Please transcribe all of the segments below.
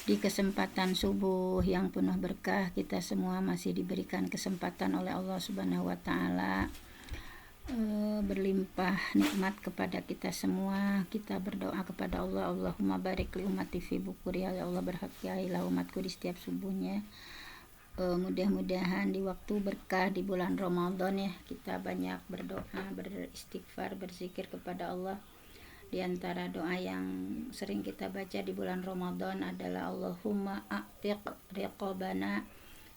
Di kesempatan subuh yang penuh berkah, kita semua masih diberikan kesempatan oleh Allah Subhanahu wa Ta'ala berlimpah nikmat kepada kita semua. Kita berdoa kepada Allah, Allahumma barik li ummati fi bukuri, ya Allah berkahilah umatku di setiap subuhnya. Mudah-mudahan di waktu berkah di bulan Ramadan ya, kita banyak berdoa, beristighfar, berzikir kepada Allah. Di antara doa yang sering kita baca di bulan Ramadan adalah Allahumma a'tiq riqabana,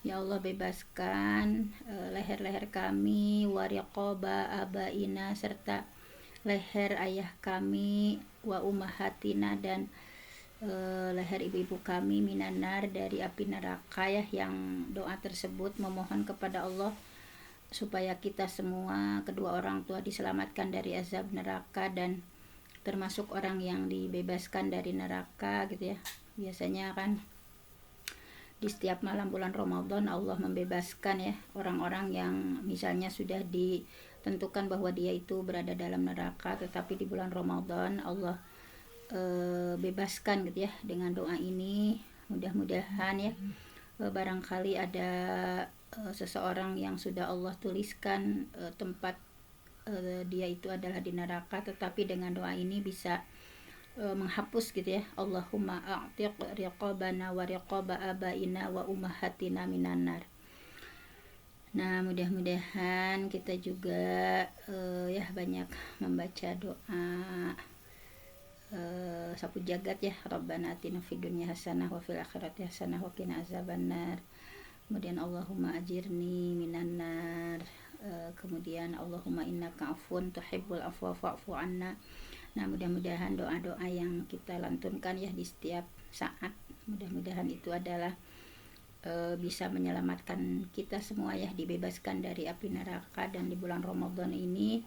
ya Allah bebaskan leher-leher kami, wa riqaba abaina, serta leher ayah kami, wa ummahatina, dan leher ibu-ibu kami, minanar, dari api neraka ya. Yang doa tersebut memohon kepada Allah supaya kita semua, kedua orang tua, diselamatkan dari azab neraka dan termasuk orang yang dibebaskan dari neraka gitu ya. Biasanya kan di setiap malam bulan Ramadan Allah membebaskan ya orang-orang yang misalnya sudah ditentukan bahwa dia itu berada dalam neraka, tetapi di bulan Ramadan Allah bebaskan gitu ya dengan doa ini. Mudah-mudahan ya barangkali ada seseorang yang sudah Allah tuliskan tempat dia itu adalah di neraka, tetapi dengan doa ini bisa menghapus gitu ya. Allahumma a'tiq riqabana wa riqaba abaina wa ummahatina minanar. Nah, mudah-mudahan kita juga ya banyak membaca doa sapu jagat ya. Rabbana atina fid dunya hasanah wa fil akhirati hasanah wa qina azabannar. Kemudian Allahumma ajirni minan nar. Kemudian Allahumma innaka afun tuhibbul afwa fa'fu anna. Nah, mudah-mudahan doa-doa yang kita lantunkan ya di setiap saat, mudah-mudahan itu adalah bisa menyelamatkan kita semua ya, dibebaskan dari api neraka. Dan di bulan Ramadan ini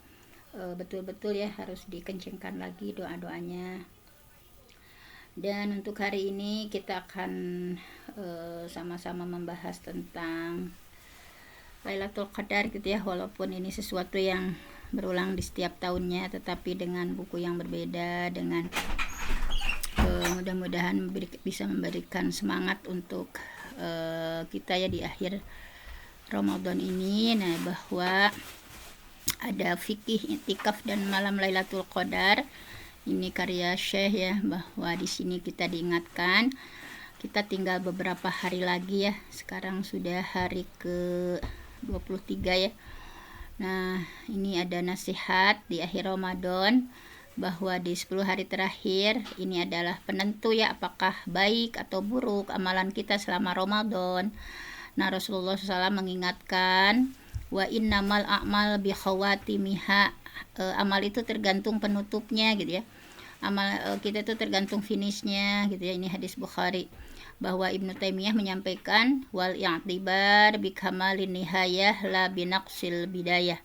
betul-betul ya harus dikencengkan lagi doa-doanya. Dan untuk hari ini kita akan sama-sama membahas tentang Lailatul Qadar gitu ya. Walaupun ini sesuatu yang berulang di setiap tahunnya, tetapi dengan buku yang berbeda, dengan mudah-mudahan bisa memberikan semangat untuk kita ya di akhir Ramadan ini. Nah, bahwa ada fikih i'tikaf dan malam Lailatul Qadar. Ini karya Syekh ya, bahwa di sini kita diingatkan kita tinggal beberapa hari lagi ya. Sekarang sudah hari ke 23 ya. Nah, ini ada nasihat di akhir Ramadan bahwa di 10 hari terakhir ini adalah penentu ya apakah baik atau buruk amalan kita selama Ramadan. Nah, Rasulullah SAW mengingatkan, wa innamal a'mal bi khawatimiha, amal itu tergantung penutupnya gitu ya. Amal kita itu tergantung finishnya gitu ya. Ini hadis Bukhari, bahwa Ibnu Taimiyah menyampaikan wal i'tibar bi kamalin nihayah la binaqsil bidayah.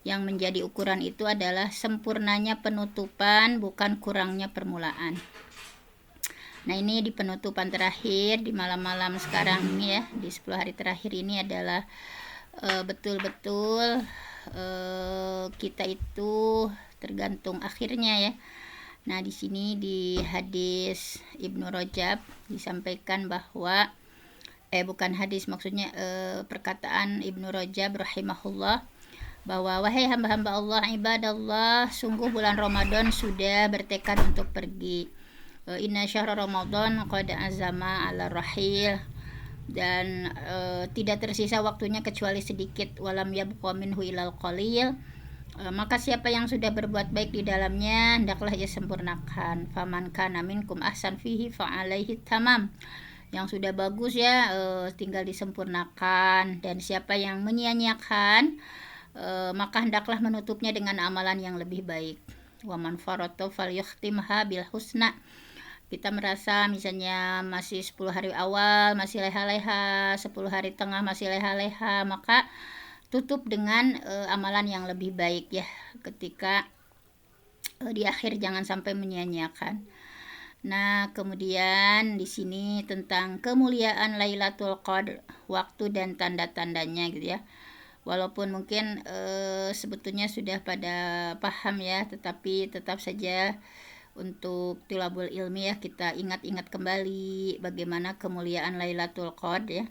Yang menjadi ukuran itu adalah sempurnanya penutupan, bukan kurangnya permulaan. Nah, ini di penutupan terakhir di malam-malam sekarang ini ya, di 10 hari terakhir ini adalah betul-betul kita itu tergantung akhirnya ya. Nah, di sini di hadis Ibnu Rajab disampaikan bahwa bukan hadis, maksudnya perkataan Ibnu Rajab rahimahullah, bahwa wahai hamba-hamba Allah, ibadallah, sungguh bulan Ramadan sudah bertekad untuk pergi. Inna syahra Ramadan qad azama ala rahil, dan tidak tersisa waktunya kecuali sedikit. Walam yabqa minhu ilal qalil, maka siapa yang sudah berbuat baik di dalamnya hendaklah ia sempurnakan. Faman kana minkum ahsan fihi fa alaihi tamam, yang sudah bagus ya tinggal disempurnakan. Dan siapa yang menyia-nyiakan maka hendaklah menutupnya dengan amalan yang lebih baik. Wa man farata falyukhtimha bil husna. Kita merasa misalnya masih 10 hari awal masih leha-leha, 10 hari tengah masih leha-leha, maka tutup dengan amalan yang lebih baik ya. Ketika di akhir jangan sampai menyia-nyiakan. Nah, kemudian di sini tentang kemuliaan Lailatul Qadar, waktu dan tanda-tandanya gitu ya. Walaupun mungkin sebetulnya sudah pada paham ya, tetapi tetap saja untuk tilabul ilmi ya, kita ingat-ingat kembali bagaimana kemuliaan Lailatul Qadar ya,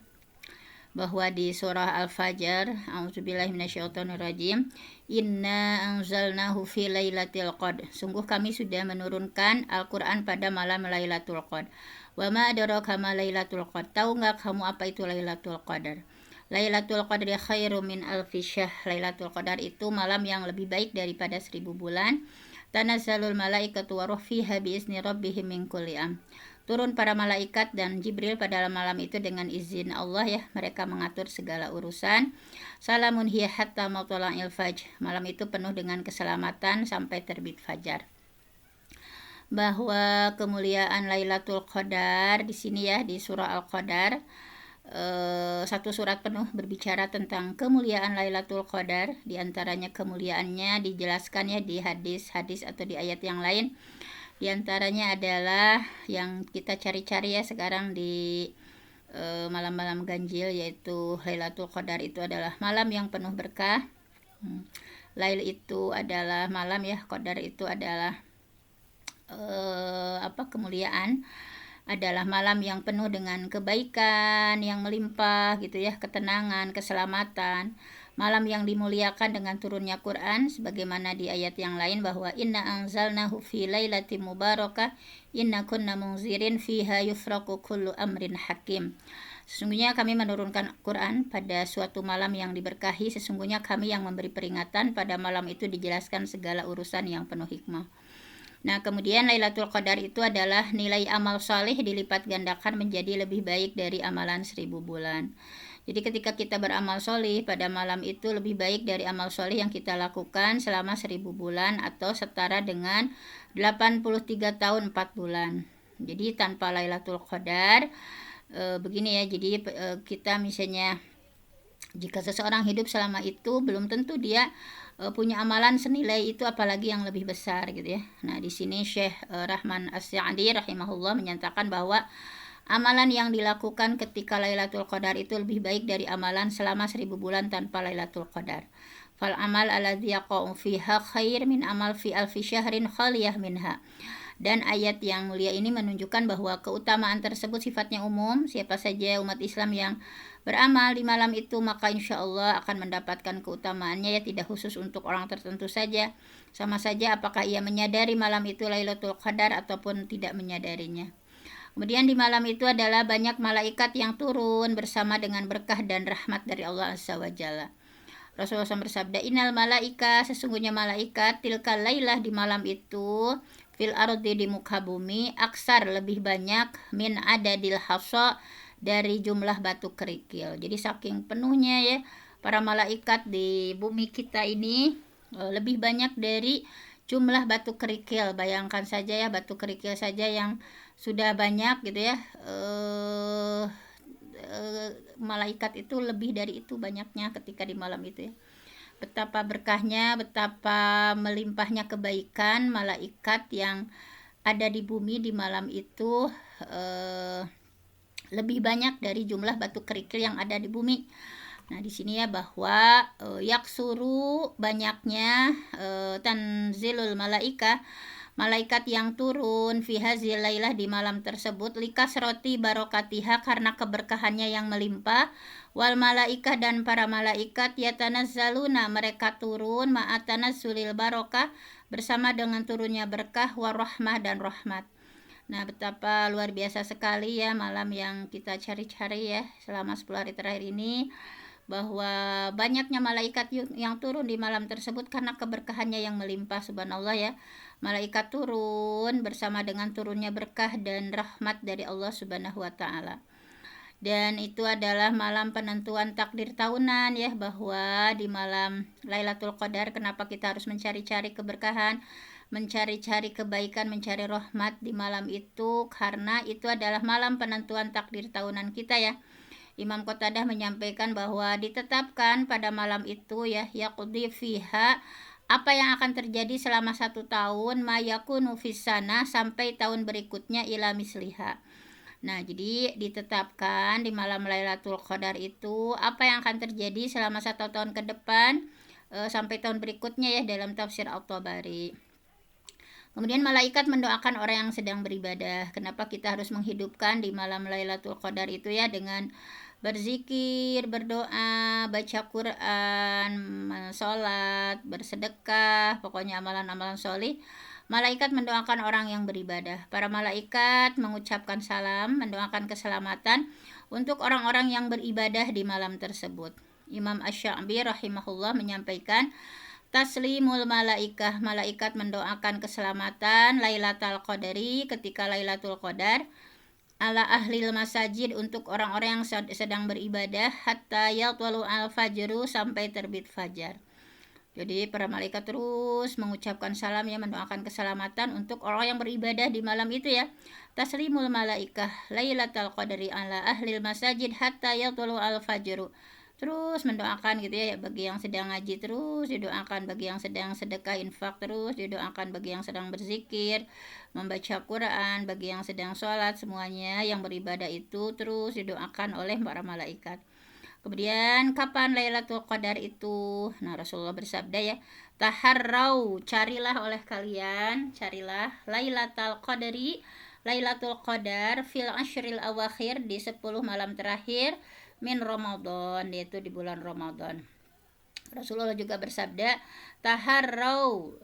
bahwa di surah Al-Fajr, a'udzubillahi minasyaitonirrajim, inna anzalnahu fi lailatul qadar, sungguh kami sudah menurunkan Al-Quran pada malam Lailatul Qadar. Wa ma adraka ma Lailatul Qadar, tahu nggak kamu apa itu Lailatul Qadar? Lailatul Qadri khairum min alfi syahr, Lailatul Qadar itu malam yang lebih baik daripada 1000 bulan. Tanazzalul malaikatu wa ruh fiha biizni rabbihim min kulli am, turun para malaikat dan Jibril pada malam itu dengan izin Allah ya, mereka mengatur segala urusan. Salamun hiya hatta matla'il fajr, malam itu penuh dengan keselamatan sampai terbit fajar. Bahwa kemuliaan Lailatul Qadar di sini ya, di surah Al-Qadar, satu surat penuh berbicara tentang kemuliaan Lailatul Qadar. Di antaranya kemuliaannya dijelaskan ya di hadis-hadis atau di ayat yang lain. Di antaranya adalah yang kita cari-cari ya sekarang di malam-malam ganjil, yaitu Lailatul Qadar itu adalah malam yang penuh berkah. Lail itu adalah malam ya, Qadar itu adalah kemuliaan, adalah malam yang penuh dengan kebaikan yang melimpah gitu ya, ketenangan, keselamatan. Malam yang dimuliakan dengan turunnya Quran, sebagaimana di ayat yang lain bahwa inna anzalnahu fi lailatin mubarakah inna kunna munzirin fiha yufraqu kullu amrin hakim. Sesungguhnya kami menurunkan Quran pada suatu malam yang diberkahi, sesungguhnya kami yang memberi peringatan, pada malam itu dijelaskan segala urusan yang penuh hikmah. Nah, kemudian Lailatul Qadar itu adalah nilai amal saleh dilipat gandakan menjadi lebih baik dari amalan 1000 bulan. Jadi ketika kita beramal soleh pada malam itu lebih baik dari amal soleh yang kita lakukan selama 1000 bulan atau setara dengan 83 tahun 4 bulan. Jadi tanpa Lailatul Qadar begini ya, jadi kita misalnya jika seseorang hidup selama itu belum tentu dia punya amalan senilai itu, apalagi yang lebih besar gitu ya. Nah, di sini Syekh Rahman As-Sa'di rahimahullah menyatakan bahwa amalan yang dilakukan ketika Lailatul Qadar itu lebih baik dari amalan selama 1000 bulan tanpa Lailatul Qadar. Fal amal alladzi yaqa'u fiha khair min amal fi alfi syahrin khaliyah minha. Dan ayat yang mulia ini menunjukkan bahwa keutamaan tersebut sifatnya umum. Siapa saja umat Islam yang beramal di malam itu, maka insya Allah akan mendapatkan keutamaannya ya, tidak khusus untuk orang tertentu saja. Sama saja apakah ia menyadari malam itu Lailatul Qadar ataupun tidak menyadarinya. Kemudian di malam itu adalah banyak malaikat yang turun bersama dengan berkah dan rahmat dari Allah Azza wa Jalla. Rasulullah SAW bersabda, innal malaika, sesungguhnya malaikat, tilkal lailah, di malam itu, fil ardi, di muka bumi, aksar, lebih banyak, min adadil hafsa, dari jumlah batu kerikil. Jadi saking penuhnya ya para malaikat di bumi kita ini, lebih banyak dari jumlah batu kerikil. Bayangkan saja ya, batu kerikil saja yang sudah banyak gitu ya, malaikat itu lebih dari itu banyaknya ketika di malam itu ya. Betapa berkahnya, betapa melimpahnya kebaikan malaikat yang ada di bumi di malam itu, lebih banyak dari jumlah batu kerikil yang ada di bumi. Nah, di sini ya bahwa yaksuru, banyaknya, tanzilul malaika, malaikat yang turun fi hazil lailah, di malam tersebut, likasroti barokatiha, karena keberkahannya yang melimpah, wal malaikah, dan para malaikat, yatanazzaluna, mereka turun, ma'atanazzulil barokah, bersama dengan turunnya berkah, warahmah, dan rahmat. Nah, betapa luar biasa sekali ya malam yang kita cari-cari ya selama 10 hari terakhir ini, bahwa banyaknya malaikat yang turun di malam tersebut karena keberkahannya yang melimpah. Subhanallah ya, malaikat turun bersama dengan turunnya berkah dan rahmat dari Allah Subhanahu wa Ta'ala. Dan itu adalah malam penentuan takdir tahunan ya, bahwa di malam Lailatul Qadar kenapa kita harus mencari-cari keberkahan, mencari-cari kebaikan, mencari rahmat di malam itu, karena itu adalah malam penentuan takdir tahunan kita ya. Imam Qatadah menyampaikan bahwa ditetapkan pada malam itu ya, yaqdi fiha, apa yang akan terjadi selama 1 tahun, mayakunu fisana, sampai tahun berikutnya, ila misliha. Nah, jadi ditetapkan di malam Lailatul Qadar itu apa yang akan terjadi selama 1 tahun ke depan, sampai tahun berikutnya ya, dalam tafsir At-Tabari. Kemudian malaikat mendoakan orang yang sedang beribadah. Kenapa kita harus menghidupkan di malam Lailatul Qadar itu ya, dengan berzikir, berdoa, baca Quran, sholat, bersedekah, pokoknya amalan-amalan solih. Malaikat mendoakan orang yang beribadah. Para malaikat mengucapkan salam, mendoakan keselamatan untuk orang-orang yang beribadah di malam tersebut. Imam Asy-Sya'bi rahimahullah menyampaikan, taslimul malaikah, malaikat mendoakan keselamatan Lailatul Qadari, ketika Lailatul Qadar, ala ahlil masajid, untuk orang-orang yang sedang beribadah, hatta yatlu al fajru, sampai terbit fajar. Jadi para malaikat terus mengucapkan salam ya, mendoakan keselamatan untuk orang yang beribadah di malam itu ya. Taslimul malaikah Lailatul Qadari ala ahlil masajid hatta yatlu al fajru. Terus mendoakan gitu ya, bagi yang sedang ngaji terus didoakan, bagi yang sedang sedekah infak terus didoakan, bagi yang sedang berzikir, membaca Quran, bagi yang sedang sholat, semuanya yang beribadah itu terus didoakan oleh para malaikat. Kemudian kapan Lailatul Qadar itu? Nah, Rasulullah bersabda ya, taharrau, carilah oleh kalian, carilah Lailatul Qadari, Lailatul Qadar fil ashril awakhir, di 10 malam terakhir min Ramadan, yaitu di bulan Ramadan. Rasulullah juga bersabda, taharrau,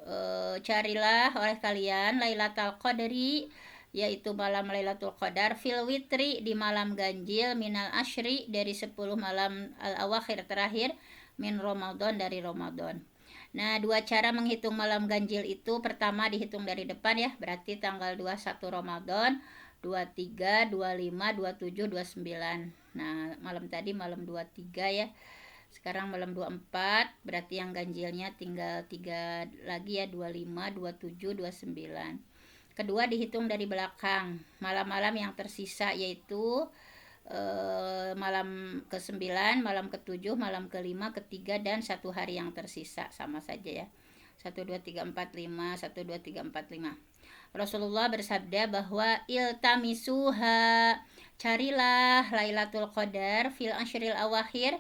carilah oleh kalian Lailatul Qadri, yaitu malam Lailatul Qadar, fil witri, di malam ganjil, minal ashri, dari 10 malam al-awakhir terakhir, min Ramadan, dari Ramadan. Nah, dua cara menghitung malam ganjil itu, pertama dihitung dari depan ya, berarti tanggal 21 Ramadan, 23, 25, 27, 29. Nah, malam tadi malam 23 ya. Sekarang malam 24, berarti yang ganjilnya tinggal 3 lagi ya, 25, 27, 29. Kedua dihitung dari belakang, malam-malam yang tersisa, yaitu malam ke-9, malam ke-7, malam ke-5, ke-3, dan 1 hari yang tersisa, sama saja ya. 1, 2, 3, 4, 5, 1, 2, 3, 4, 5. Rasulullah bersabda bahwa iltamisuha, carilah Lailatul Qadar fil ashril awakhir,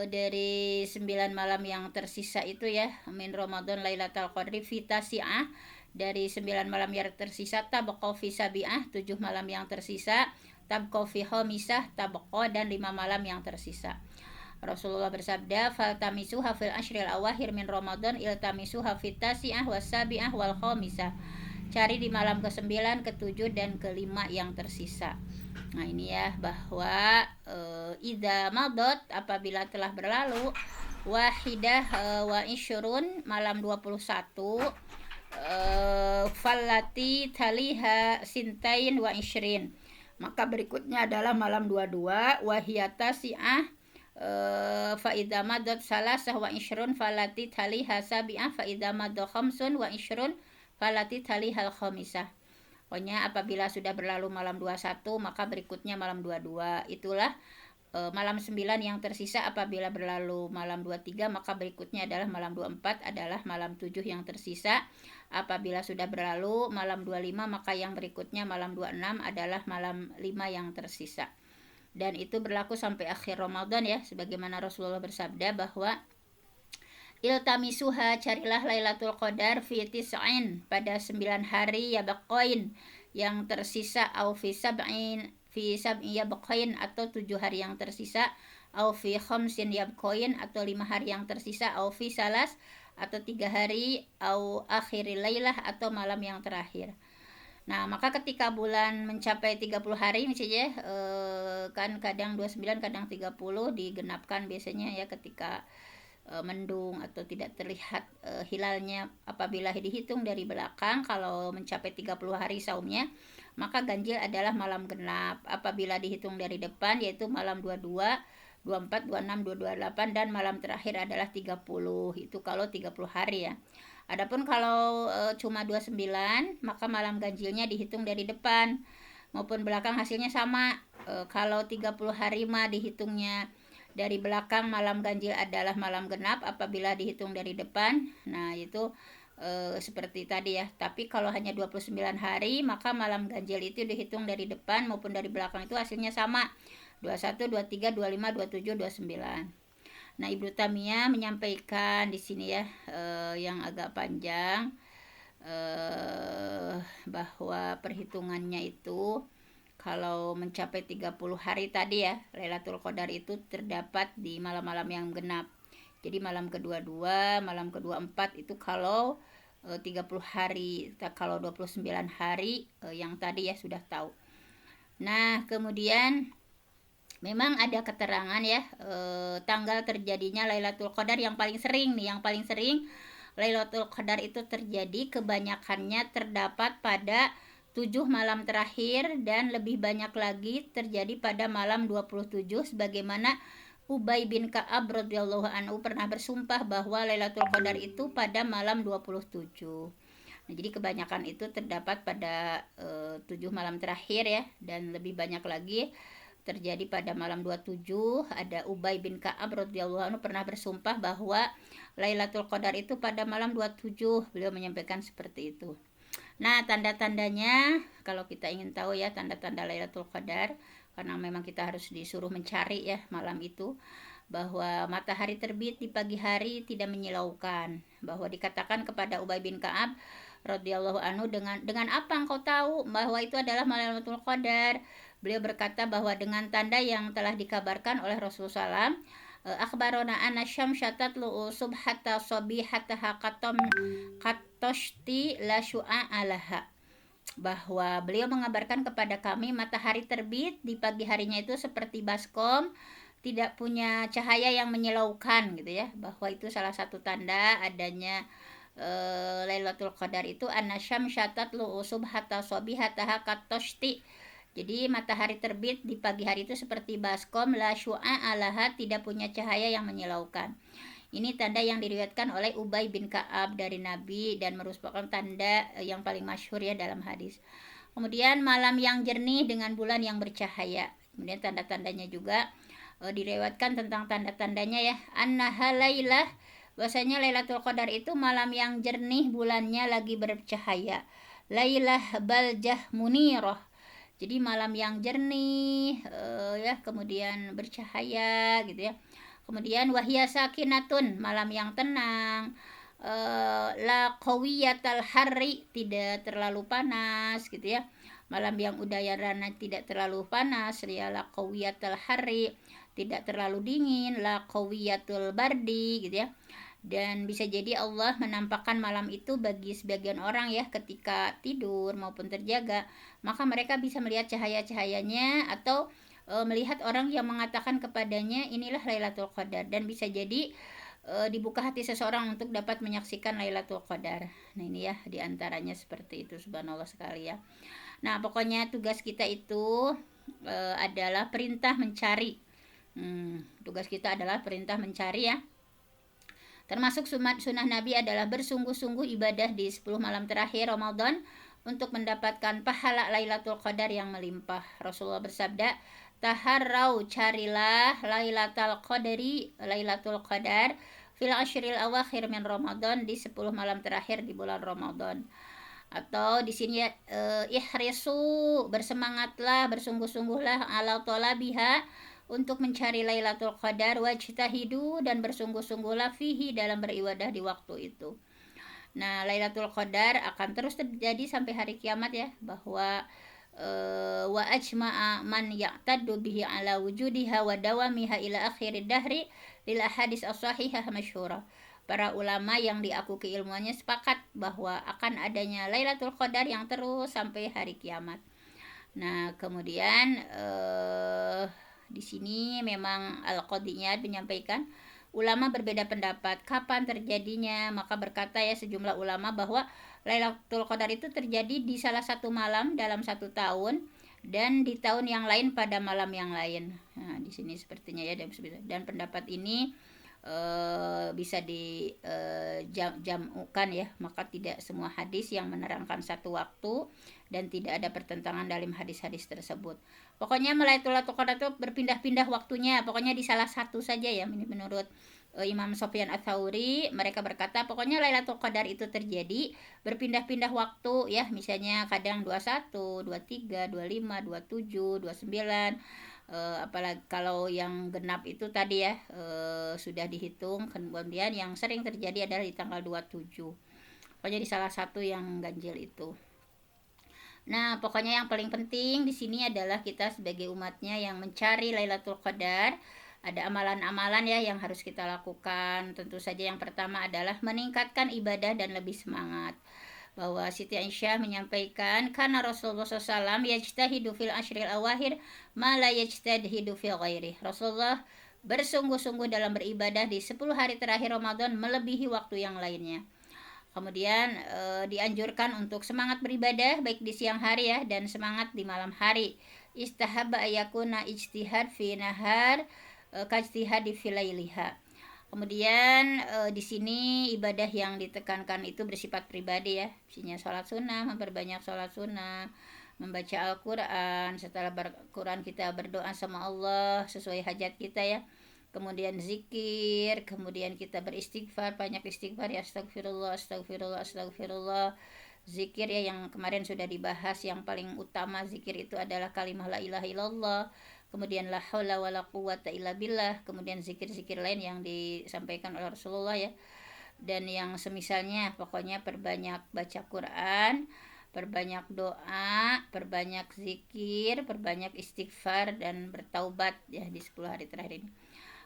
dari 9 malam yang tersisa itu ya, min Ramadan Lailatul Qadri fitasi'ah, dari 9 malam yang tersisa, tabqa fi sabi'ah, 7 malam yang tersisa, tabqa fi khamisah, tabqa, dan 5 malam yang tersisa. Rasulullah bersabda, faltamisuha fil ashril awakhir min Ramadan iltamisuha fitasi'ah wasabi'ah wal khamisah, cari di malam ke-9, ke-7, dan ke-5 yang tersisa. Nah, ini ya, bahwa idza madot, apabila telah berlalu, wahidah wa isyurun, malam 21, fallati taliha sintain wa isyrin, maka berikutnya adalah malam 22, wahiyata si'ah, fa idza madot salasah wa isyrun fallati taliha sabi'ah, fa idza madot khamsun wa isyrun fallati talihal khamisah. Pokoknya apabila sudah berlalu malam 21, maka berikutnya malam 22. Itulah malam 9 yang tersisa. Apabila berlalu malam 23, maka berikutnya adalah malam 24, adalah malam 7 yang tersisa. Apabila sudah berlalu malam 25, maka yang berikutnya malam 26 adalah malam 5 yang tersisa. Dan itu berlaku sampai akhir Ramadan ya, sebagaimana Rasulullah bersabda bahwa iltamisuha, carilah Lailatul Qadar fi tis'in, pada 9 hari ya baqain yang tersisa, au fi sab'in ya baqain, atau 7 hari yang tersisa, au fi khamsin ya baqain, atau 5 hari yang tersisa, au fi salas, atau 3 hari, au akhiril lailah, atau malam yang terakhir. Nah, maka ketika bulan mencapai 30 hari misalnya, kan kadang 29, kadang 30 digenapkan biasanya ya, ketika mendung atau tidak terlihat hilalnya. Apabila dihitung dari belakang, kalau mencapai 30 hari saumnya, maka ganjil adalah malam genap. Apabila dihitung dari depan, yaitu malam 22, 24, 26, 28, dan malam terakhir adalah 30. Itu kalau 30 hari ya. Adapun kalau cuma 29, maka malam ganjilnya dihitung dari depan maupun belakang, hasilnya sama. Kalau 30 hari mah dihitungnya dari belakang, malam ganjil adalah malam genap. Apabila dihitung dari depan, nah itu seperti tadi ya. Tapi kalau hanya 29 hari, maka malam ganjil itu dihitung dari depan maupun dari belakang, itu hasilnya sama, 21, 23, 25, 27, 29. Nah, Ibnu Taimiyah menyampaikan di sini ya, yang agak panjang, bahwa perhitungannya itu kalau mencapai 30 hari tadi ya, Lailatul Qadar itu terdapat di malam-malam yang genap. Jadi malam kedua-dua, malam kedua-empat itu kalau 30 hari, kalau 29 hari yang tadi ya sudah tahu. Nah, kemudian memang ada keterangan ya tanggal terjadinya Lailatul Qadar yang paling sering nih, yang paling sering Lailatul Qadar itu terjadi kebanyakannya terdapat pada 7 malam terakhir dan lebih banyak lagi terjadi pada malam 27 sebagaimana Ubay bin Ka'ab radhiyallahu anhu pernah bersumpah bahwa Lailatul Qadar itu pada malam 27. Nah, jadi kebanyakan itu terdapat pada 7 malam terakhir ya, dan lebih banyak lagi terjadi pada malam 27. Ada Ubay bin Ka'ab radhiyallahu anhu pernah bersumpah bahwa Lailatul Qadar itu pada malam 27. Beliau menyampaikan seperti itu. Nah, tanda-tandanya kalau kita ingin tahu ya tanda-tanda Lailatul Qadar, karena memang kita harus disuruh mencari ya malam itu, bahwa matahari terbit di pagi hari tidak menyilaukan, bahwa dikatakan kepada Ubay bin Ka'ab radhiyallahu anhu, dengan apa engkau tahu bahwa itu adalah Lailatul Qadar? Beliau berkata bahwa dengan tanda yang telah dikabarkan oleh Rasulullah SAW, akhbarona anna syamsa tatlu'u subhata sabihataha katoshti la syu'a alaha, bahwa beliau mengabarkan kepada kami matahari terbit di pagi harinya itu seperti baskom, tidak punya cahaya yang menyilaukan gitu ya, bahwa itu salah satu tanda adanya Lailatul Qadar itu anasyam syatat lu subhata sobihataha katoshti. Jadi matahari terbit di pagi hari itu seperti baskom la syu'a alaha, tidak punya cahaya yang menyilaukan. Ini tanda yang diriwayatkan oleh Ubay bin Ka'ab dari Nabi dan merupakan tanda yang paling masyhur ya dalam hadis. Kemudian malam yang jernih dengan bulan yang bercahaya. Kemudian tanda-tandanya juga direwatkan tentang tanda-tandanya ya. Annaha lailah, bahwasanya Lailatul Qadar itu malam yang jernih, bulannya lagi bercahaya. Lailah baljah munirah. Jadi malam yang jernih ya, kemudian bercahaya gitu ya. Kemudian wahya sakinatun, malam yang tenang. La qawiyatal harri, tidak terlalu panas gitu ya. Malam yang udaranya tidak terlalu panas, ya la qawiyatal harri, tidak terlalu dingin, la qawiyatul bardi gitu ya. Dan bisa jadi Allah menampakkan malam itu bagi sebagian orang ya, ketika tidur maupun terjaga, maka mereka bisa melihat cahaya-cahayanya, atau melihat orang yang mengatakan kepadanya inilah Lailatul Qadar, dan bisa jadi dibuka hati seseorang untuk dapat menyaksikan Lailatul Qadar. Nah ini ya diantaranya seperti itu, subhanallah sekali ya. Nah pokoknya tugas kita itu adalah perintah mencari. Tugas kita adalah perintah mencari ya. Termasuk sunnah Nabi adalah bersungguh-sungguh ibadah di 10 malam terakhir Ramadan untuk mendapatkan pahala Lailatul Qadar yang melimpah. Rasulullah bersabda, taharrau, carilah Lailatul Qadar fil ashril awakhir min Ramadan, di 10 malam terakhir di bulan Ramadan. Atau di sini ya, ihrisu, bersemangatlah, bersungguh-sungguhlah ala talabiha, untuk mencari Lailatul Qadar, wajtahidu, dan bersungguh-sungguhlah fihi, dalam beribadah di waktu itu. Nah, Lailatul Qadar akan terus terjadi sampai hari kiamat ya, bahwa wa ajma'a man ya'taddu bihi ala wujudiha wa dawamiha ila akhir dahri lil ahadits as-sahihah masyhurah. Para ulama yang diakui keilmuannya sepakat bahwa akan adanya Lailatul Qadar yang terus sampai hari kiamat. Nah, kemudian di sini memang Al-Qadiyat menyampaikan ulama berbeda pendapat kapan terjadinya, maka berkata ya sejumlah ulama bahwa Lailatul Qadar itu terjadi di salah satu malam dalam satu tahun, dan di tahun yang lain pada malam yang lain. Nah, di sini sepertinya ya, dan pendapat ini bisa dijamukan ya, maka tidak semua hadis yang menerangkan satu waktu dan tidak ada pertentangan dalam hadis-hadis tersebut. Pokoknya Lailatul Qadar itu berpindah-pindah waktunya, pokoknya di salah satu saja ya. Ini menurut Imam Sufyan Ats-Tsauri, mereka berkata pokoknya Lailatul Qadar itu terjadi berpindah-pindah waktu ya, misalnya kadang 21, 23, 25, 27, 29. Apalagi kalau yang genap itu tadi ya sudah dihitung. Kemudian yang sering terjadi adalah di tanggal 27. pokoknya di salah satu yang ganjil itu. Nah, pokoknya yang paling penting di sini adalah kita sebagai umatnya yang mencari Lailatul Qadar. Ada amalan-amalan ya yang harus kita lakukan. Tentu saja yang pertama adalah meningkatkan ibadah dan lebih semangat. Bahwa Siti Aisyah menyampaikan, karena Rasulullah SAW yajtahidu fil ashril awahir ma la yajtahidu fil ghairi. Rasulullah bersungguh-sungguh dalam beribadah di 10 hari terakhir Ramadan melebihi waktu yang lainnya. Kemudian dianjurkan untuk semangat beribadah baik di siang hari ya dan semangat di malam hari. Istahabba ayakuna ijtihad fi nahar kajtihad di filailiha. Kemudian di sini ibadah yang ditekankan itu bersifat pribadi ya. Misalnya sholat sunnah, memperbanyak sholat sunnah, membaca Al-Quran. Setelah Al-Quran kita berdoa sama Allah sesuai hajat kita ya. Kemudian zikir, kemudian kita beristighfar, banyak istighfar ya, astagfirullah, astagfirullah, astagfirullah. Zikir ya yang kemarin sudah dibahas, yang paling utama zikir itu adalah kalimah la ilaha illallah, kemudian la haula wala quwata illa billah, kemudian zikir-zikir lain yang disampaikan oleh Rasulullah ya. Dan yang semisalnya, pokoknya perbanyak baca Quran, perbanyak doa, perbanyak zikir, perbanyak istighfar dan bertaubat ya di 10 hari terakhir ini.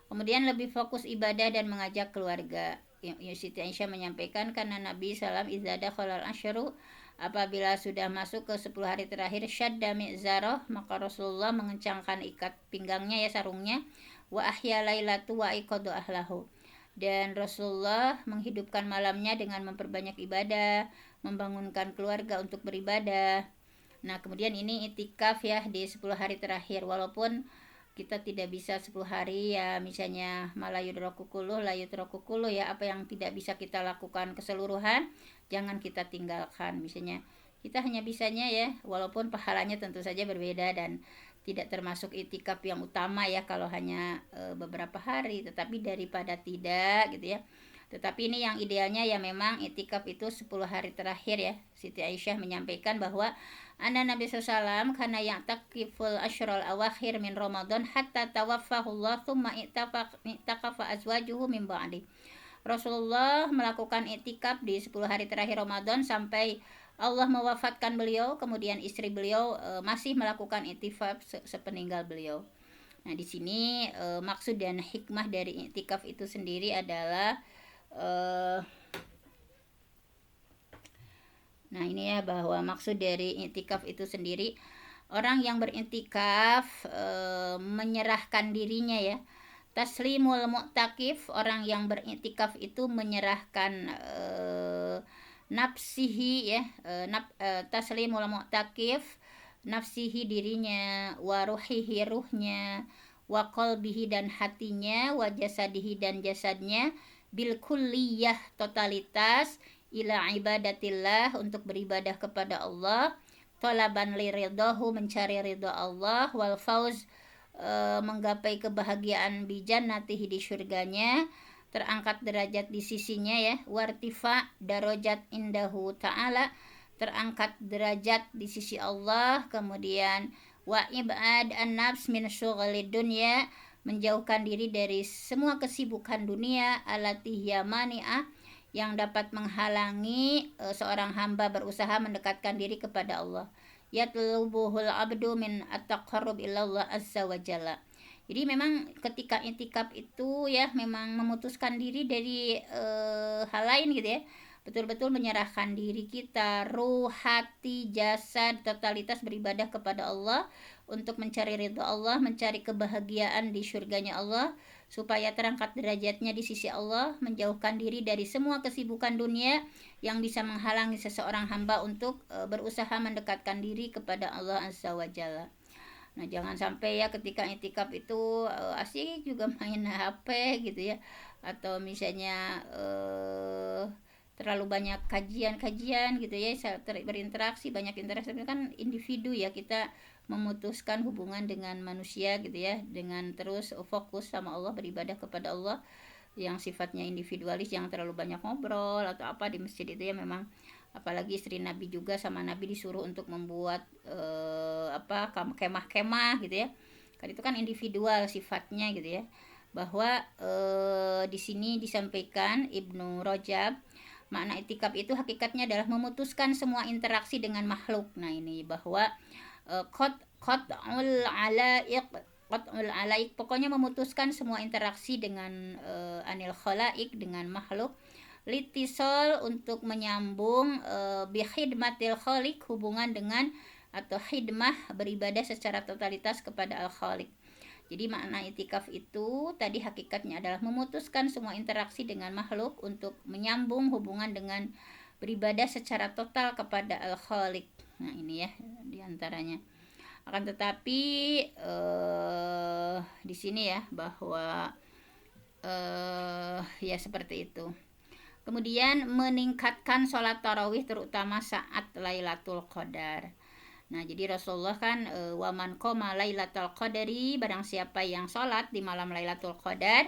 Kemudian lebih fokus ibadah dan mengajak keluarga. Siti Aisyah menyampaikan, karena Nabi SAW izada khalal asyru, apabila sudah masuk ke 10 hari terakhir syadda mi'zarah, maka Rasulullah mengencangkan ikat pinggangnya ya, sarungnya, wa ahya lailatu wa iqadu ahlahu. Dan Rasulullah menghidupkan malamnya dengan memperbanyak ibadah, membangunkan keluarga untuk beribadah. Nah, kemudian ini itikaf ya di 10 hari terakhir, walaupun kita tidak bisa 10 hari ya, misalnya malayudrokukuluh layudrokukuluh ya, apa yang tidak bisa kita lakukan keseluruhan jangan kita tinggalkan. Misalnya kita hanya bisanya ya, walaupun pahalanya tentu saja berbeda dan tidak termasuk itikaf yang utama ya kalau hanya beberapa hari, tetapi daripada tidak gitu ya. Tetapi ini yang idealnya ya memang itikaf itu 10 hari terakhir ya. Siti Aisyah menyampaikan bahwa Nabi SAW karena yang takiful asyrul awakhir min Ramadan hatta tawaffahullah thumma i'takafa azwajuhu min ba'di. Rasulullah melakukan itikaf di 10 hari terakhir Ramadan sampai Allah mewafatkan beliau, kemudian istri beliau masih melakukan itikaf sepeninggal beliau. Nah, di sini maksud dan hikmah dari itikaf itu sendiri adalah nah ini ya, bahwa maksud dari i'tikaf itu sendiri, orang yang berintikaf menyerahkan dirinya ya. Taslimul mu'takif, orang yang berintikaf itu menyerahkan nafsihi ya, taslimul mu'takif, nafsihi dirinya, wa ruhihi ruhnya, wa qalbihi dan hatinya, wa jasadihi dan jasadnya, bil kulliyah totalitas, ila ibadatillah untuk beribadah kepada Allah, talaban liridhahu mencari ridha Allah, wal fauz menggapai kebahagiaan bijannatihi di surganya, terangkat derajat di sisinya ya, wartifa darajat indahu ta'ala, terangkat derajat di sisi Allah, kemudian wa ibad an-nafs min syughalid dunya, menjauhkan diri dari semua kesibukan dunia, alatih yamani'ah, yang dapat menghalangi seorang hamba berusaha mendekatkan diri kepada Allah. Yatlubuhul abdu min at-taqarrub ilallah azza wa jalla. Jadi memang ketika itikaf itu ya memang memutuskan diri dari hal lain gitu ya. Betul-betul menyerahkan diri kita, ruh, hati, jasad, totalitas beribadah kepada Allah untuk mencari ridha Allah, mencari kebahagiaan di surganya Allah, supaya terangkat derajatnya di sisi Allah, menjauhkan diri dari semua kesibukan dunia yang bisa menghalangi seseorang hamba untuk berusaha mendekatkan diri kepada Allah Azza wa Jalla. Nah, jangan sampai ya ketika itikaf itu asik juga main HP gitu ya, atau misalnya terlalu banyak kajian-kajian gitu ya, berinteraksi, banyak interaksi, kan individu ya, kita memutuskan hubungan dengan manusia gitu ya, dengan terus fokus sama Allah, beribadah kepada Allah yang sifatnya individualis, yang terlalu banyak ngobrol atau apa di masjid itu ya. Memang apalagi istri Nabi juga, sama Nabi disuruh untuk membuat kemah-kemah gitu ya, kan itu kan individual sifatnya gitu ya. Bahwa di sini disampaikan Ibnu Rajab Makna itikaf itu hakikatnya adalah memutuskan semua interaksi dengan makhluk. Nah ini bahwa qat'ul alaiq, pokoknya memutuskan semua interaksi dengan anil khalaik, dengan makhluk. Litisol, untuk menyambung bihidmatil khaliq, hubungan dengan atau khidmah, beribadah secara totalitas kepada al khaliq. Jadi makna itikaf itu tadi hakikatnya adalah memutuskan semua interaksi dengan makhluk untuk menyambung hubungan dengan beribadah secara total kepada al khaliq. Nah ini ya diantaranya. Akan tetapi di sini ya bahwa ya seperti itu. Kemudian meningkatkan sholat tarawih terutama saat Lailatul Qadar. Nah, jadi Rasulullah kan waman qoma Lailatul Qadari, barang siapa yang sholat di malam Lailatul Qadar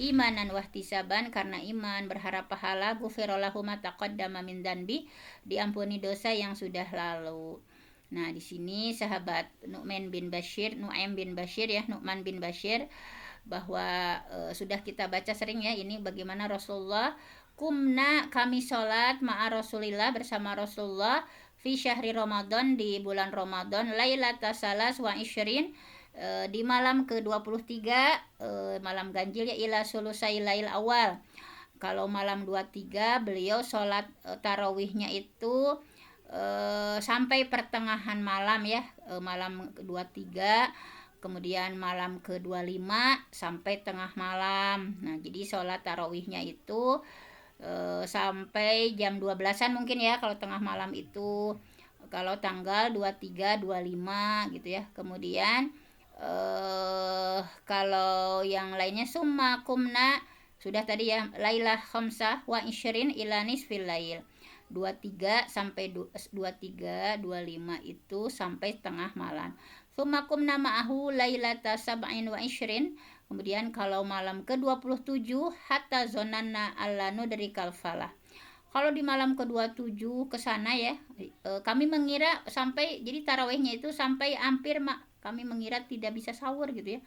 imanan wahtisaban, karena iman berharap pahala, ghufirallahu ma taqaddama min dzanbi, diampuni dosa yang sudah lalu. Nah, di sini sahabat Nu'man bin Bashir Nu'man bin Bashir, bahwa sudah kita baca sering ya ini bagaimana Rasulullah kumna, kami sholat ma'a Rasulillah, bersama Rasulullah, fi syahri Ramadan, di bulan Ramadan, lailata salas wa isyrin, di malam ke-23, malam ganjil ya, ila sulusai lail awal. Kalau malam 23 beliau sholat tarawihnya itu sampai pertengahan malam ya, malam 23, kemudian malam ke-25 sampai tengah malam. Nah jadi sholat tarawihnya itu sampai jam 12-an mungkin ya kalau tengah malam itu, kalau tanggal 23, 25 gitu ya. Kemudian kalau yang lainnya summa kumna, sudah tadi ya, lailah khamsah wa isyrin ila nisfil lail, 23 sampai 23, 25 itu sampai tengah malam. Summa kumna ma'ahu lailata sab'in wa isyrin. Kemudian kalau malam ke-27 hatta zonanna allanu dari kalfalah. Kalau di malam ke-27 ke sana ya, kami mengira sampai, jadi tarawihnya itu sampai hampir kami mengira tidak bisa sahur gitu ya.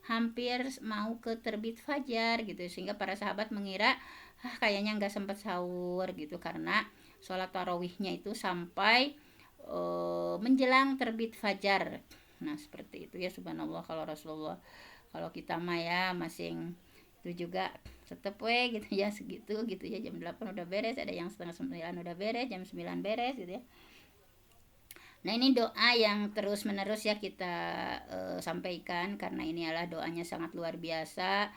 Hampir mau ke terbit fajar gitu, sehingga para sahabat mengira kayaknya nggak sempat sahur gitu, karena sholat tarawihnya itu sampai menjelang terbit fajar. Nah seperti itu ya, subhanallah. Kalau Rasulullah, kalau kita mah ya masing itu juga tetep gitu ya, segitu gitu ya, jam 8 udah beres, ada yang setengah 9 udah beres, jam 9 beres gitu ya. Nah ini doa yang terus menerus ya kita sampaikan, karena ini adalah doanya sangat luar biasa.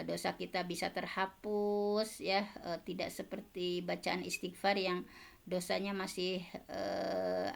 Dosa kita bisa terhapus ya, tidak seperti bacaan istighfar yang dosanya masih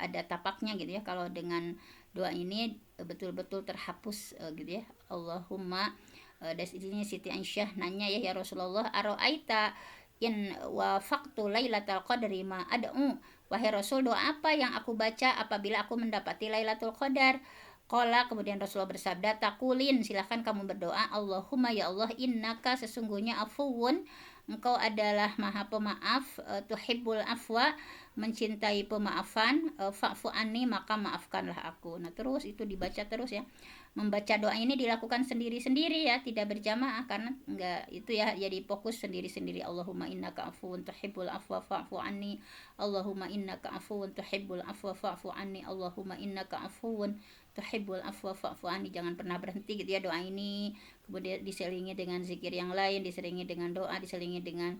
ada tapaknya gitu ya. Kalau dengan doa ini betul-betul terhapus gitu ya. Allahumma, dari sini Siti Aisyah nanya ya Rasulullah, aro'aita in wafaqtu lailatul qadri ma ad'u, wahai Rasul, doa apa yang aku baca apabila aku mendapati Lailatul Qadar? Qala, kemudian Rasulullah bersabda, takulin, silahkan kamu berdoa, Allahumma, ya Allah, innaka, sesungguhnya, afuwun, engkau adalah maha pemaaf, tuhibbul afwa, mencintai pemaafan, fa'fu anni, maka maafkanlah aku. Nah terus itu dibaca terus ya. Membaca doa ini dilakukan sendiri-sendiri ya, tidak berjamaah, karena enggak itu ya, jadi fokus sendiri-sendiri. Allahumma innaka afuwun tuhibbul afwa fa'fu anni, Allahumma innaka afuwun tuhibbul afwa fa'fu anni, Allahumma innaka afuwun tuhibbul afwa fa'fu anni. Jangan pernah berhenti gitu ya doa ini. Kemudian diselingi dengan zikir yang lain, diselingi dengan doa, diselingi dengan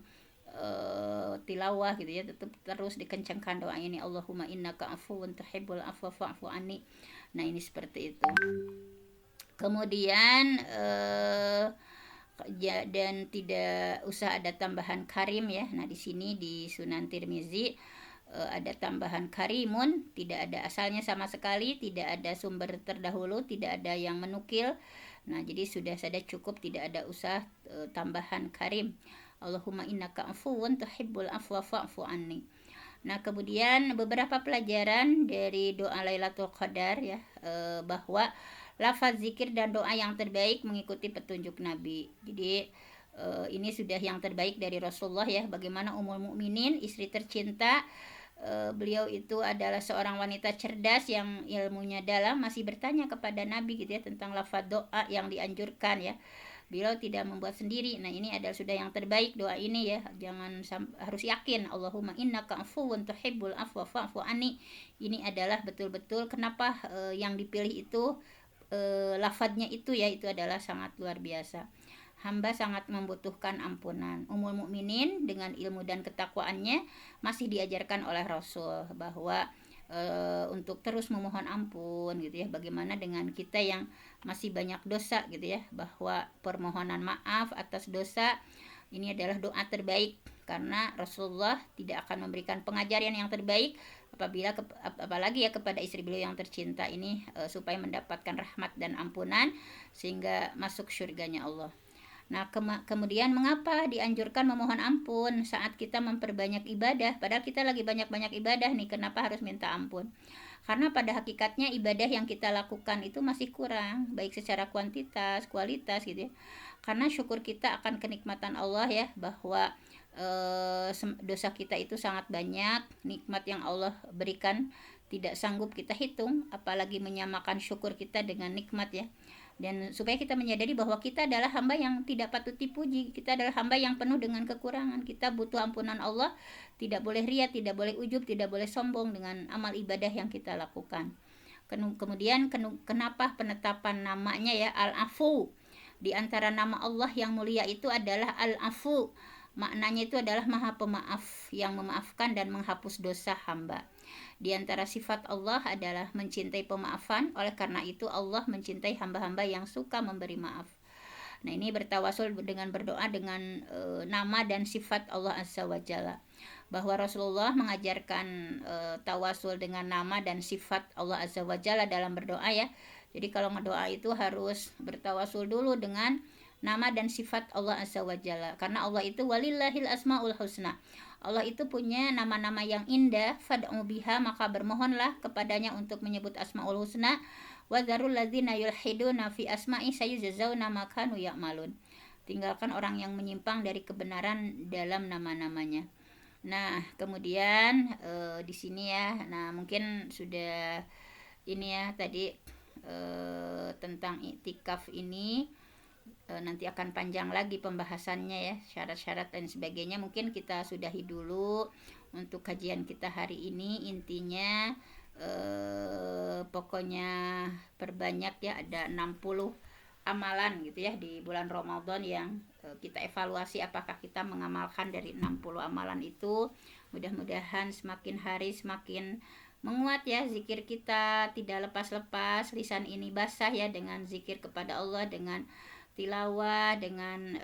tilawah gitu ya, tetap terus dikencangkan doa ini, Allahumma innaka afuwun tuhibbul afwa fa'fu anni. Nah ini seperti itu. Kemudian dan tidak usah ada tambahan karim ya. Nah di sini di Sunan Tirmizi ada tambahan karimun, tidak ada asalnya sama sekali, tidak ada sumber terdahulu, tidak ada yang menukil. Nah jadi sudah saja cukup, tidak ada usah tambahan karim. Allahumma innaka afuwun tuhibbul afwa fa'fu anni. Nah kemudian beberapa pelajaran dari doa Lailatul Qadar ya, bahwa lafaz zikir dan doa yang terbaik mengikuti petunjuk Nabi. Jadi ini sudah yang terbaik dari Rasulullah ya. Bagaimana Ummul Mukminin, istri tercinta, beliau itu adalah seorang wanita cerdas yang ilmunya dalam, masih bertanya kepada Nabi gitu ya tentang lafaz doa yang dianjurkan ya. beliau tidak membuat sendiri. Nah, ini adalah sudah yang terbaik doa ini ya. Jangan harus yakin, Allahumma innaka afuwun tuhibbul afwa fa'fu anni. Ini adalah betul-betul kenapa yang dipilih itu lafadznya itu ya, itu adalah sangat luar biasa. Hamba sangat membutuhkan ampunan. Ummul mukminin dengan ilmu dan ketakwaannya masih diajarkan oleh Rasul bahwa untuk terus memohon ampun gitu ya. Bagaimana dengan kita yang masih banyak dosa gitu ya, bahwa permohonan maaf atas dosa ini adalah doa terbaik, karena Rasulullah tidak akan memberikan pengajaran yang terbaik apalagi ya kepada istri beliau yang tercinta ini supaya mendapatkan rahmat dan ampunan sehingga masuk surganya Allah. Nah, kemudian mengapa dianjurkan memohon ampun saat kita memperbanyak ibadah? Padahal kita lagi banyak-banyak ibadah nih, kenapa harus minta ampun? Karena pada hakikatnya ibadah yang kita lakukan itu masih kurang, baik secara kuantitas, kualitas gitu ya. Karena syukur kita akan kenikmatan Allah ya, bahwa dosa kita itu sangat banyak, nikmat yang Allah berikan tidak sanggup kita hitung, apalagi menyamakan syukur kita dengan nikmat ya. Dan supaya kita menyadari bahwa kita adalah hamba yang tidak patut dipuji, kita adalah hamba yang penuh dengan kekurangan, kita butuh ampunan Allah, tidak boleh ria, tidak boleh ujub, tidak boleh sombong dengan amal ibadah yang kita lakukan. Kemudian kenapa penetapan namanya ya Al-Afu? Di antara nama Allah yang mulia itu adalah Al-Afu. Maknanya itu adalah Maha Pemaaf, yang memaafkan dan menghapus dosa hamba. Di antara sifat Allah adalah mencintai pemaafan, oleh karena itu Allah mencintai hamba-hamba yang suka memberi maaf. Nah, ini bertawasul dengan berdoa dengan nama dan sifat Allah Azza wa Jalla. Bahwa Rasulullah mengajarkan tawasul dengan nama dan sifat Allah Azza wa Jalla dalam berdoa ya. Jadi kalau ngedoa itu harus bertawasul dulu dengan nama dan sifat Allah Azza wa Jalla, karena Allah itu walillahil asmaul husna. Allah itu punya nama-nama yang indah, fad'u biha, maka bermohonlah kepadanya untuk menyebut asmaul husna. Wa dzarul ladzina yulhiduna fi asma'i sayujzauna ma kanu ya'malun. Tinggalkan orang yang menyimpang dari kebenaran dalam nama-namanya. Nah, kemudian di sini ya, nah mungkin sudah ini ya tadi tentang iktikaf ini. Nanti akan panjang lagi pembahasannya ya, syarat-syarat dan sebagainya. Mungkin kita sudahi dulu untuk kajian kita hari ini. Intinya pokoknya perbanyak ya, ada 60 amalan gitu ya di bulan Ramadan yang kita evaluasi apakah kita mengamalkan dari 60 amalan itu. Mudah-mudahan semakin hari semakin menguat ya zikir kita, tidak lepas-lepas, lisan ini basah ya dengan zikir kepada Allah, dengan tilawah, dengan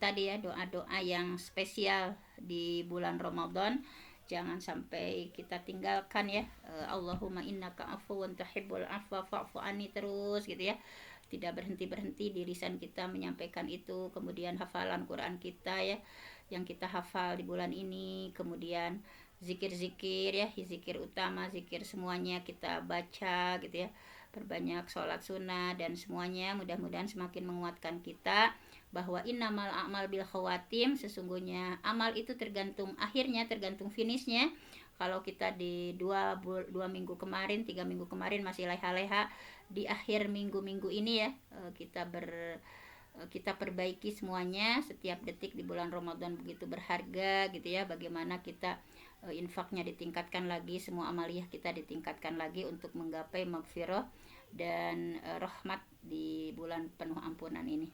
tadi ya doa-doa yang spesial di bulan Ramadan. Jangan sampai kita tinggalkan ya. Allahumma innaka afuwun tuhibbul afwa fa'fu anni, terus gitu ya. Tidak berhenti-berhenti di lisan kita menyampaikan itu. Kemudian hafalan Quran kita ya, yang kita hafal di bulan ini. Kemudian zikir-zikir ya, zikir utama, zikir semuanya kita baca gitu ya. Perbanyak sholat sunnah dan semuanya. Mudah-mudahan semakin menguatkan kita bahwa innamal a'mal bil khawatim, sesungguhnya amal itu tergantung akhirnya, tergantung finishnya. Kalau kita di 2 minggu kemarin, 3 minggu kemarin masih leha-leha, di akhir minggu-minggu ini ya kita perbaiki semuanya. Setiap detik di bulan Ramadan begitu berharga gitu ya. Bagaimana kita infaknya ditingkatkan lagi, semua amaliyah kita ditingkatkan lagi untuk menggapai maghfirah dan rahmat di bulan penuh ampunan ini.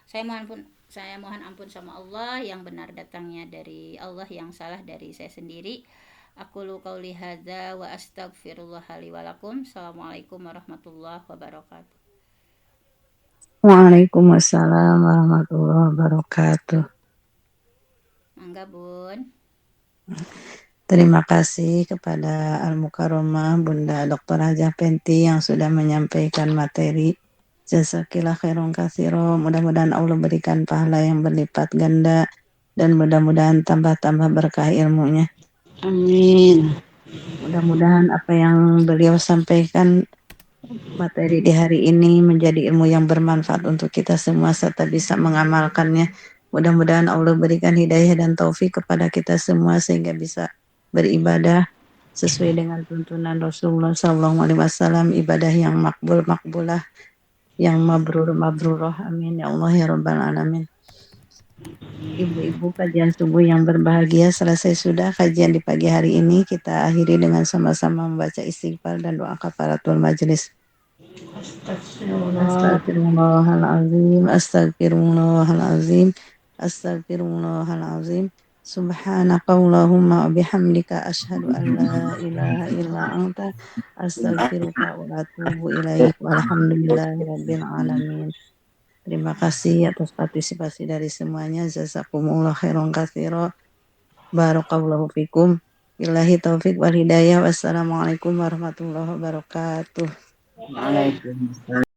Saya mohon ampun sama Allah, yang benar datangnya dari Allah, yang salah dari saya sendiri. Aqulu qauli hadza wa astaghfirullah li wa lakum. Assalamualaikum warahmatullahi wabarakatuh. Waalaikumsalam warahmatullahi wabarakatuh. Mangga Bun. Terima kasih kepada Al-Mukarramah Bunda Dr. Hajah Penti yang sudah menyampaikan materi. Jazakillah khairan katsira. Mudah-mudahan Allah berikan pahala yang berlipat ganda dan mudah-mudahan tambah-tambah berkah ilmunya. Amin. Mudah-mudahan apa yang beliau sampaikan materi di hari ini menjadi ilmu yang bermanfaat untuk kita semua serta bisa mengamalkannya. Mudah-mudahan Allah berikan hidayah dan taufik kepada kita semua sehingga bisa beribadah sesuai dengan tuntunan Rasulullah SAW, ibadah yang makbulah yang mabrur-mabruroh. Amin ya Allah ya Rabbal Alamin. Ibu-ibu, kajian subuh yang berbahagia selesai sudah kajian di pagi hari ini. Kita akhiri dengan sama-sama membaca istighfar dan doa kafaratul majelis. Astagfirullahalazim, astagfirullahalazim, astagfirullahalazim. Subhanakallahumma wa bihamdika asyhadu an la ilaha illa anta astaghfiruka wa atubu ilaik. Walhamdulillahirabbil alamin. Terima kasih atas partisipasi dari semuanya. Jazakumullah khairan katsira. Barakallahu fikum. Billahi taufik wal hidayah. Wassalamualaikum warahmatullahi wabarakatuh. Waalaikumsalam.